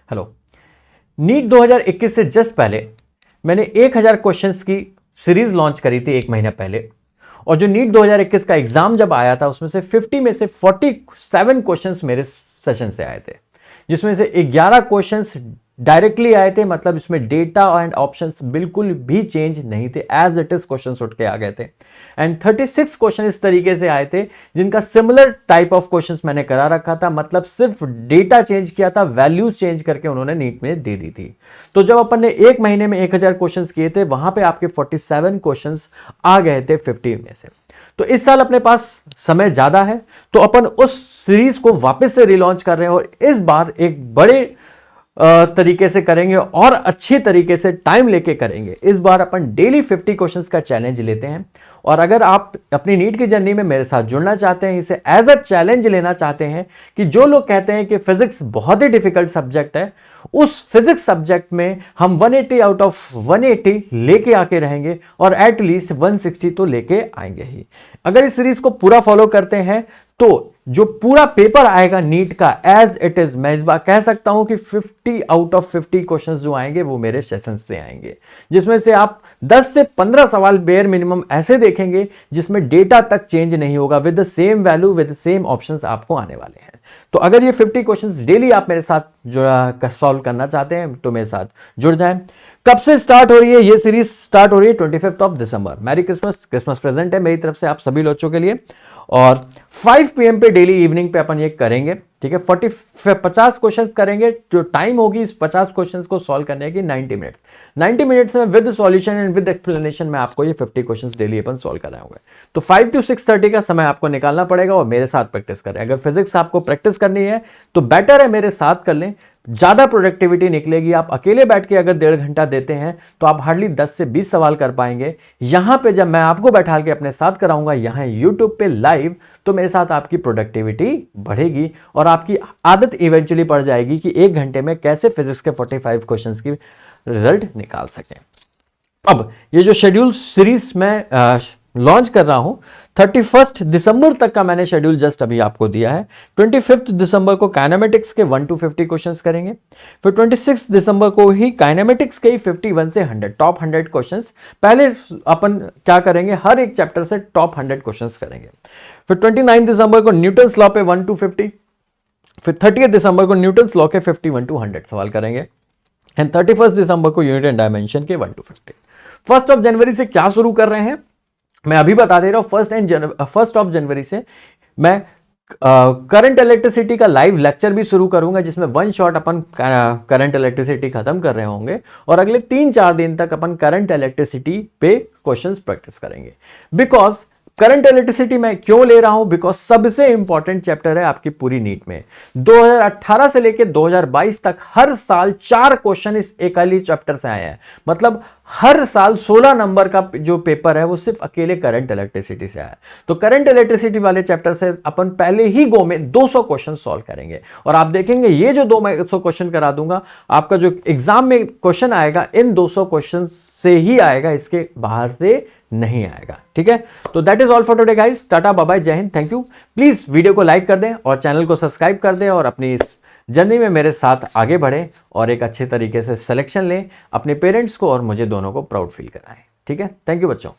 Hello. NEET 2021 से just पहले मैंने 1000 क्वेश्चंस की सीरीज लॉन्च करी थी एक महीना पहले, और जो नीट 2021 का एग्जाम जब आया था उसमें से 50 में से 47 क्वेश्चंस मेरे सेशन से आए थे, जिसमें से 11 क्वेश्चंस डायरेक्टली आए थे। मतलब इसमें डेटा एंड ऑप्शंस बिल्कुल भी चेंज नहीं थे, एज इट इज क्वेश्चंस उठ के आ गए थे। एंड 36 क्वेश्चन इस तरीके से आए थे जिनका सिमिलर टाइप ऑफ क्वेश्चंस मैंने करा रखा था, मतलब सिर्फ डेटा चेंज किया था, वैल्यूज चेंज करके उन्होंने नीट में दे दी थी। तो जब अपन ने एक महीने में 1000 क्वेश्चंस किए थे, वहां पे आपके 47 क्वेश्चंस आ गए थे 50 में से। तो इस साल अपने पास समय ज्यादा है, तो अपन उस सीरीज को वापस से रिलॉन्च कर रहे हैं और इस बार एक बड़े तरीके से करेंगे और अच्छी तरीके से टाइम लेके करेंगे। इस बार अपन डेली 50 क्वेश्चंस का चैलेंज लेते हैं, और अगर आप अपनी नीट की जर्नी में मेरे साथ जुड़ना चाहते हैं, इसे एज अ चैलेंज लेना चाहते हैं कि जो लोग कहते हैं कि फिजिक्स बहुत ही डिफिकल्ट सब्जेक्ट है, उस फिजिक्स सब्जेक्ट में हम 180 आउट ऑफ 180 लेके आके रहेंगे और एटलीस्ट 160 तो लेके आएंगे ही। अगर इस सीरीज को पूरा फॉलो करते हैं तो जो पूरा पेपर आएगा नीट का एज इट इज, मैं इस बार कह सकता हूं कि 50 आउट ऑफ 50 क्वेश्चंस जो आएंगे वो मेरे सेशन से आएंगे, जिसमें से आप 10 से 15 सवाल बेयर मिनिमम ऐसे देखेंगे जिसमें डेटा तक चेंज नहीं होगा, with the same value with the same options आपको आने वाले हैं। तो अगर ये 50 क्वेश्चंस डेली आप मेरे साथ सॉल्व करना चाहते हैं तो मेरे साथ जुड़ जाएं। कब से स्टार्ट हो रही है ये सीरीज? स्टार्ट हो रही है 25 of December. Merry Christmas, Christmas present है मेरी तरफ से आप सभी बच्चों के लिए। और 5 PM पे डेली इवनिंग पे अपन ये करेंगे, ठीक है। 50 क्वेश्चंस करेंगे। जो टाइम होगी इस 50 क्वेश्चंस को सॉल्व करने की 90 मिनट्स। 90 मिनट्स में with solution and with explanation में आपको ये 50 क्वेश्चंस डेली अपन सॉल्व कराएंगे। तो 5 to 6:30 का समय आपको निकालना पड़ेगा और मेरे साथ प्रैक्टिस करें। अगर फिजिक्स आपको प्रैक्टिस करनी है तो बेटर है मेरे साथ कर लें, ज्यादा प्रोडक्टिविटी निकलेगी। आप अकेले बैठ के अगर 1.5 घंटा देते हैं तो आप हार्डली 10 से 20 सवाल कर पाएंगे। यहां पे जब मैं आपको बैठा के अपने साथ कराऊंगा यहां यूट्यूब पे लाइव, तो मेरे साथ आपकी प्रोडक्टिविटी बढ़ेगी और आपकी आदत इवेंचुअली पड़ जाएगी कि 1 घंटे में कैसे फिजिक्स के 45 क्वेश्चंस की रिजल्ट निकाल सकें। अब ये जो शेड्यूल सीरीज में लॉन्च कर रहा हूं, 31 दिसंबर तक का मैंने शेड्यूल जस्ट अभी आपको दिया है। 25 दिसंबर को काइनेमेटिक्स के 1 to 50 क्वेश्चंस करेंगे। फिर 26 दिसंबर को ही काइनेमेटिक्स के 51 से 100 टॉप 100 क्वेश्चंस पहले अपन क्या करेंगे, हर एक चैप्टर से टॉप 100 क्वेश्चंस करेंगे। फिर 29 दिसंबर को न्यूटन्स लॉ पे 1 to 50। फिर 30 दिसंबर को न्यूटन्स लॉ के 51 to 100 सवाल करेंगे। एंड 31 दिसंबर को यूनिट एंड डायमेंशन के 1 to 50। 1 ऑफ जनवरी से क्या शुरू कर रहे हैं मैं अभी बता दे रहा हूं। 1 ऑफ जनवरी से मैं करंट इलेक्ट्रिसिटी का लाइव लेक्चर भी शुरू करूंगा, जिसमें 1 शॉट अपन करंट इलेक्ट्रिसिटी खत्म कर रहे होंगे और अगले 3-4 दिन तक अपन करंट इलेक्ट्रिसिटी पे क्वेश्चंस प्रैक्टिस करेंगे। बिकॉज करंट इलेक्ट्रिसिटी मैं क्यों ले रहा हूं, बिकॉज सबसे इंपॉर्टेंट चैप्टर है आपकी पूरी नीट में। 2018 से लेकर 2022 तक हर साल 4 क्वेश्चन इस एक ही चैप्टर से आए हैं। मतलब हर साल 16 नंबर का जो पेपर है वो सिर्फ अकेले करंट इलेक्ट्रिसिटी से आया है। तो करंट इलेक्ट्रिसिटी वाले चैप्टर से अपन पहले ही गो में 200 क्वेश्चन सॉल्व करेंगे और आप देखेंगे ये जो 200 क्वेश्चन करा दूंगा, आपका जो एग्जाम में क्वेश्चन आएगा इन 200 क्वेश्चन से ही आएगा, इसके बाहर से नहीं आएगा, ठीक है। तो that is all for today guys. Tata bye bye, जय हिंद, थैंक यू। प्लीज वीडियो को लाइक कर दें और चैनल को सब्सक्राइब कर दें और अपनी इस जर्नी में मेरे साथ आगे बढ़े और एक अच्छे तरीके से सिलेक्शन लें, अपने पेरेंट्स को और मुझे दोनों को प्राउड फील कराएं, ठीक है। थैंक यू बच्चों।